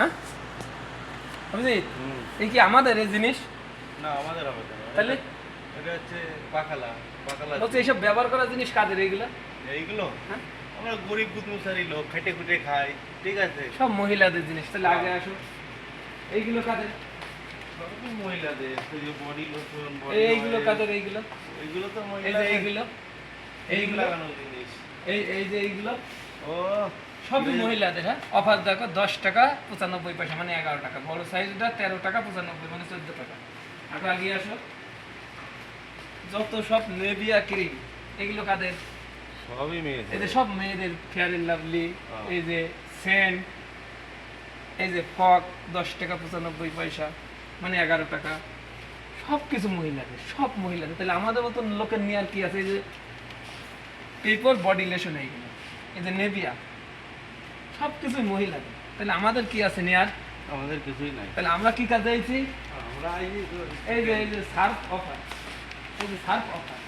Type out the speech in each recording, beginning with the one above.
হ্যাঁ অভিজিৎ, এই কি আমাদের এই জিনিস? না আমাদের হবে না। তাহলে এটা হচ্ছে পাখালা পাখালা বলছে এইসব ব্যবহার করা জিনিস কাদের এইগুলো? এইগুলো হ্যাঁ আমরা গরিব গুদমুসারি লোক খেটে খুটে খাই, ঠিক আছে। সব মহিলাদের জিনিস। তাহলে আগে আসো, এইগুলো কাদের? সবই মহিলাদের, এই যে বডি লোশন, এইগুলো কাদের? এইগুলো এইগুলো তো এই যে মহিলাদের। এইগুলো এইগুলো লাগানোর জিনিস। এই যে এইগুলো ও সবই মহিলাদের। হ্যাঁ, অফার দেখো 10 টাকা 95 পয়সা মানে 11 টাকা, বড় সাইজটা 13 টাকা 95 মানে 14 টাকা। আর আগে আসো, যত সব নেভিয়া ক্রিম এগুলো কাদের? সবই মেয়েদের। এই যে সব মেয়েদের, ফেয়ার এন্ড লাভলি, এই যে সেন্ট, এই যে ফক 10 টাকা 95 পয়সা মানে 11 টাকা, সব কিছু মহিলাদের, সব মহিলাদের। তাহলে আমাদের মতন লোকের নিয়ে আর কি আছে? এই যে পিপল বডি লোশন, এইগুলো, এই যে নেভিয়া, সব কিছুই মহিলাদের। তাহলে আমাদের কি আছে নেয়ার? আমাদের কিছুই নাই। তাহলে আমরা কি কাজে আইছি? আমরা এই যে সার্ফ অফার, এই যে সার্ফ অফার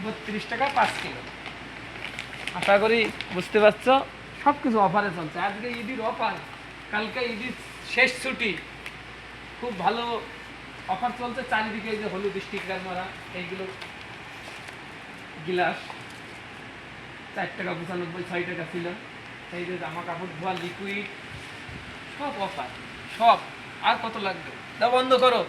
32 টাকা 5 কিলো। আশা করি বুঝতে পারছো, সব কিছু অফারে চলছে। আজকে ঈদের অফার, কালকে ঈদের শেষ ছুটি, খুব ভালো অফার চলছে চারিদিকে। এই যে হলুদ স্টিকার মারা এইগুলো গিলাস 4 টাকা 95, 6 টাকা ছিল। এই যে জামা কাপড় ধোয়া লিকুইড, সব অফার, সব। আর কত লাগবে? দাও বন্ধ করো।